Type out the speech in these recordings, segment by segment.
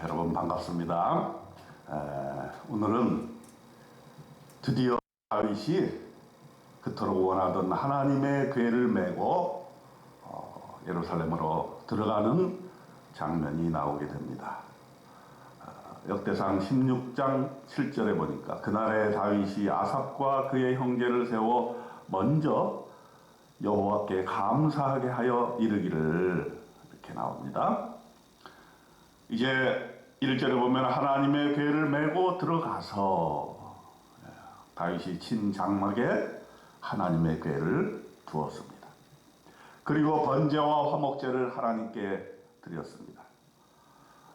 여러분 반갑습니다. 오늘은 드디어 다윗이 그토록 원하던 하나님의 궤를 메고 예루살렘으로 들어가는 장면이 나오게 됩니다. 역대상 16장 7절에 보니까 그날에 다윗이 아삽과 그의 형제를 세워 먼저 여호와께 감사하게 하여 이르기를, 이렇게 나옵니다. 이제 1절에 보면 하나님의 궤를 메고 들어가서 다윗이 친 장막에 하나님의 궤를 두었습니다. 그리고 번제와 화목제를 하나님께 드렸습니다.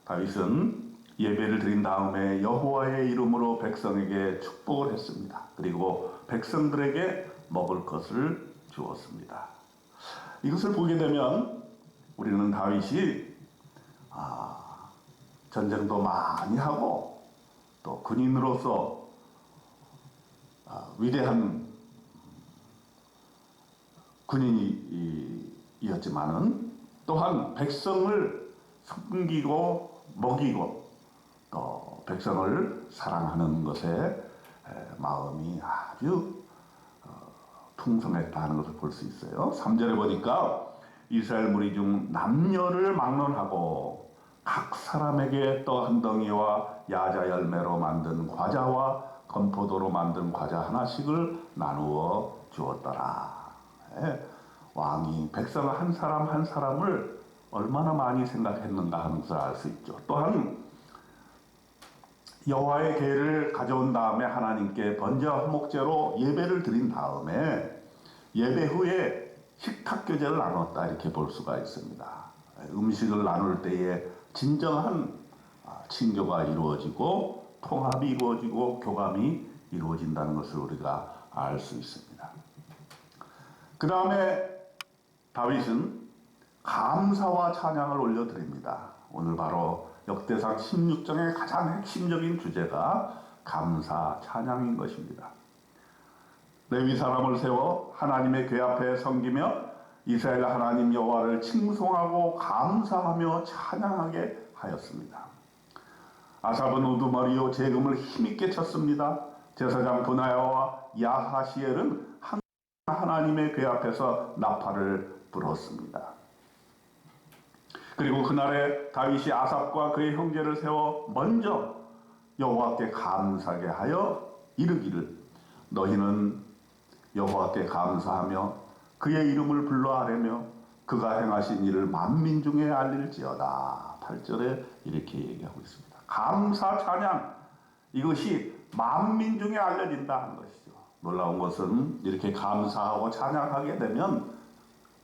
다윗은 예배를 드린 다음에 여호와의 이름으로 백성에게 축복을 했습니다. 그리고 백성들에게 먹을 것을 주었습니다. 이것을 보게 되면 우리는 다윗이 전쟁도 많이 하고 또 군인으로서 위대한 군인이었지만은 또한 백성을 섬기고 먹이고 또 백성을 사랑하는 것에 마음이 아주 풍성했다는 것을 볼 수 있어요. 3절에 보니까 이스라엘 무리 중 남녀를 막론하고 각 사람에게 떡 한 덩이와 야자 열매로 만든 과자와 건포도로 만든 과자 하나씩을 나누어 주었더라. 왕이 백성 한 사람 한 사람을 얼마나 많이 생각했는가 하는 것을 알 수 있죠. 또한 여호와의 궤를 가져온 다음에 하나님께 번제와 화목제로 예배를 드린 다음에 예배 후에 식탁교제를 나눴다, 이렇게 볼 수가 있습니다. 음식을 나눌 때에 진정한 친교가 이루어지고 통합이 이루어지고 교감이 이루어진다는 것을 우리가 알 수 있습니다. 그 다음에 다윗은 감사와 찬양을 올려드립니다. 오늘 바로 역대상 16장의 가장 핵심적인 주제가 감사, 찬양인 것입니다. 레위 사람을 세워 하나님의 궤 앞에 섬기며 이스라엘 하나님 여호와를 칭송하고 감사하며 찬양하게 하였습니다. 아삽은 우두머리요 재금을 힘있게 쳤습니다. 제사장 분하야와 야하시엘은 하나님의 궤 앞에서 나팔을 불었습니다. 그리고 그날에 다윗이 아삽과 그의 형제를 세워 먼저 여호와께 감사하게 하여 이르기를, 너희는 여호와께 감사하며 그의 이름을 불러 아뢰며 그가 행하신 일을 만민 중에 알릴지어다. 8절에 이렇게 얘기하고 있습니다. 감사 찬양, 이것이 만민 중에 알려진다는 것이죠. 놀라운 것은 이렇게 감사하고 찬양하게 되면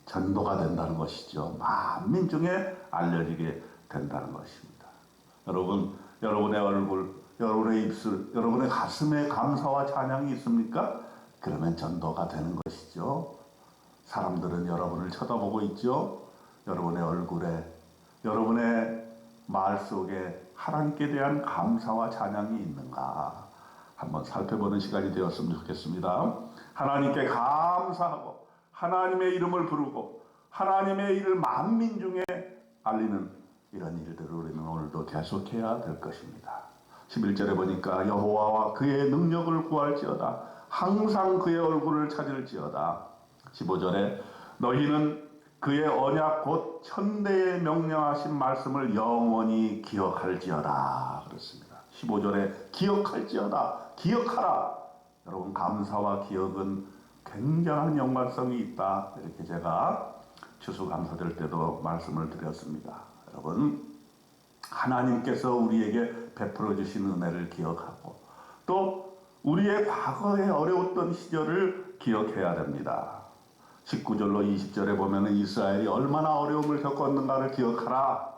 전도가 된다는 것이죠. 만민 중에 알려지게 된다는 것입니다. 여러분, 여러분의 얼굴, 여러분의 입술, 여러분의 가슴에 감사와 찬양이 있습니까? 그러면 전도가 되는 것이죠. 사람들은 여러분을 쳐다보고 있죠. 여러분의 얼굴에, 여러분의 말 속에 하나님께 대한 감사와 찬양이 있는가 한번 살펴보는 시간이 되었으면 좋겠습니다. 하나님께 감사하고 하나님의 이름을 부르고 하나님의 일을 만민 중에 알리는 이런 일들을 우리는 오늘도 계속해야 될 것입니다. 11절에 보니까 여호와와 그의 능력을 구할지어다. 항상 그의 얼굴을 찾을지어다. 15절에 너희는 그의 언약 곧 천대에 명령하신 말씀을 영원히 기억할지어다. 그렇습니다. 15절에 기억할지어다. 기억하라. 여러분, 감사와 기억은 굉장한 연관성이 있다, 이렇게 제가 추수감사될 때도 말씀을 드렸습니다. 여러분, 하나님께서 우리에게 베풀어 주신 은혜를 기억하고 또 우리의 과거에 어려웠던 시절을 기억해야 됩니다. 19절로 20절에 보면 이스라엘이 얼마나 어려움을 겪었는가를 기억하라.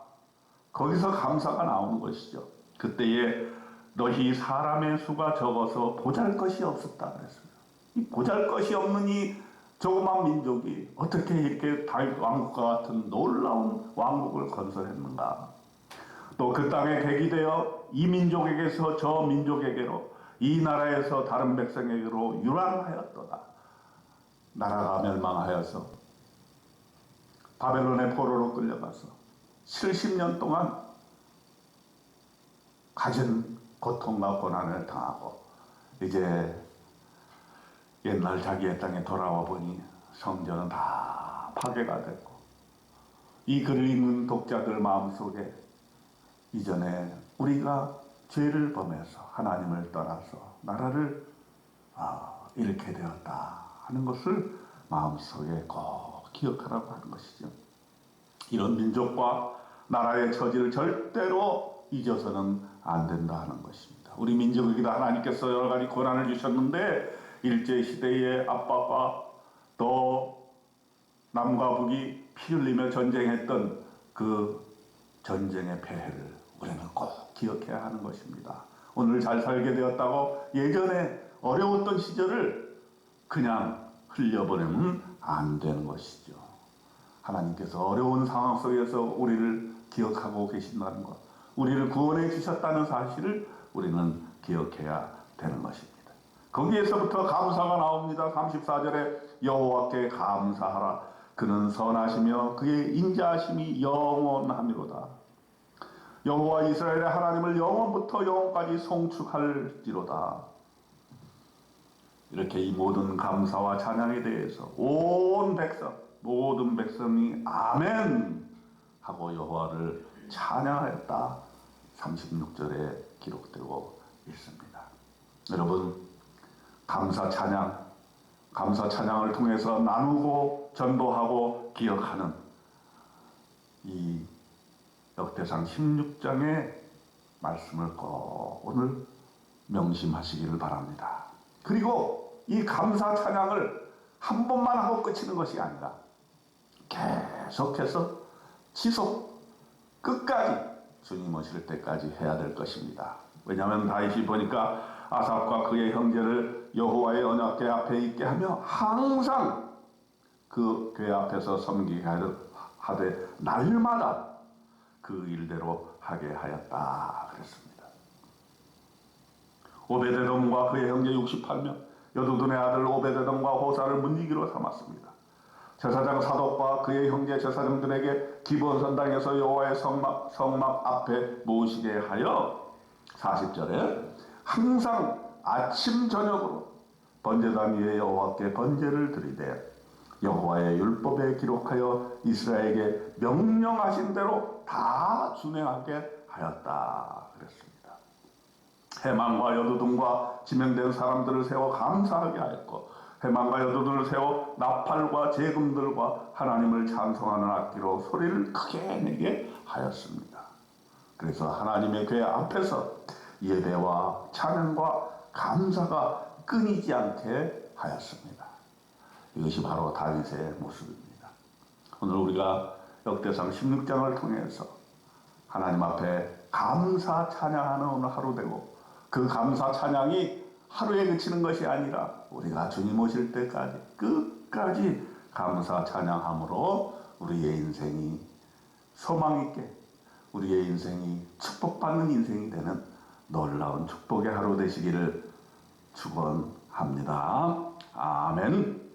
거기서 감사가 나오는 것이죠. 그때에 너희 사람의 수가 적어서 보잘것이 없었다 그랬습니다. 이 보잘것이 없는 이 조그만 민족이 어떻게 이렇게 다윗 왕국과 같은 놀라운 왕국을 건설했는가. 또 그 땅에 객이 되어 이 민족에게서 저 민족에게로, 이 나라에서 다른 백성에게로 유랑하였도다. 나라가 멸망하여서 바벨론의 포로로 끌려가서 70년 동안 가진 고통과 고난을 당하고 이제 옛날 자기의 땅에 돌아와 보니 성전은 다 파괴가 됐고 이 글을 읽는 독자들 마음속에 이전에 우리가 죄를 범해서 하나님을 떠나서 나라를 잃게 되었다 하는 것을 마음속에 꼭 기억하라고 하는 것이죠. 이런 민족과 나라의 처지를 절대로 잊어서는 안 된다 하는 것입니다. 우리 민족에게도 하나님께서 여러 가지 고난을 주셨는데 일제시대의 압박과 또 남과 북이 피 흘리며 전쟁했던 그 전쟁의 폐해를 우리는 꼭 기억해야 하는 것입니다. 오늘 잘 살게 되었다고 예전에 어려웠던 시절을 그냥 흘려보내면 안 되는 것이죠. 하나님께서 어려운 상황 속에서 우리를 기억하고 계신다는 것, 우리를 구원해 주셨다는 사실을 우리는 기억해야 되는 것입니다. 거기에서부터 감사가 나옵니다. 34절에 여호와께 감사하라. 그는 선하시며 그의 인자하심이 영원하미로다. 여호와 이스라엘의 하나님을 영원부터 영원까지 송축할지로다. 이렇게 이 모든 감사와 찬양에 대해서 온 백성, 모든 백성이 아멘 하고 여호와를 찬양하였다. 36절에 기록되고 있습니다. 여러분, 감사 찬양을 통해서 나누고 전도하고 기억하는 이 역대상 16장의 말씀을 꼭 오늘 명심하시기를 바랍니다. 그리고 이 감사 찬양을 한 번만 하고 끝이는 것이 아니라 계속해서 지속 끝까지 주님 오실 때까지 해야 될 것입니다. 왜냐하면 다윗이 보니까 아삽과 그의 형제를 여호와의 언약궤 앞에 있게 하며 항상 그 궤 앞에서 섬기게 하되 날마다 그 일대로 하게 하였다 그랬습니다. 오베데돔과 그의 형제 68명, 여두둔의 아들 오베데돔과 호사를 문지기로 삼았습니다. 제사장 사독과 그의 형제 제사장들에게 기브온 선당에서 여호와의 성막 앞에 모시게 하여 40절에 항상 아침 저녁으로 번제단 위에 여호와께 번제를 드리되 여호와의 율법에 기록하여 이스라엘에게 명령하신 대로 다 준행하게 하였다 그랬습니다. 해만과 여두둔과 지명된 사람들을 세워 감사하게 하였고 해만과 여두둔을 세워 나팔과 재금들과 하나님을 찬송하는 악기로 소리를 크게 내게 하였습니다. 그래서 하나님의 궤 앞에서 예배와 찬양과 감사가 끊이지 않게 하였습니다. 이것이 바로 다윗의 모습입니다. 오늘 우리가 역대상 16장을 통해서 하나님 앞에 감사 찬양하는 오늘 하루 되고 그 감사 찬양이 하루에 그치는 것이 아니라 우리가 주님 오실 때까지 끝까지 감사 찬양함으로 우리의 인생이 소망 있게 우리의 인생이 축복받는 인생이 되는 놀라운 축복의 하루 되시기를 축원합니다. 아멘.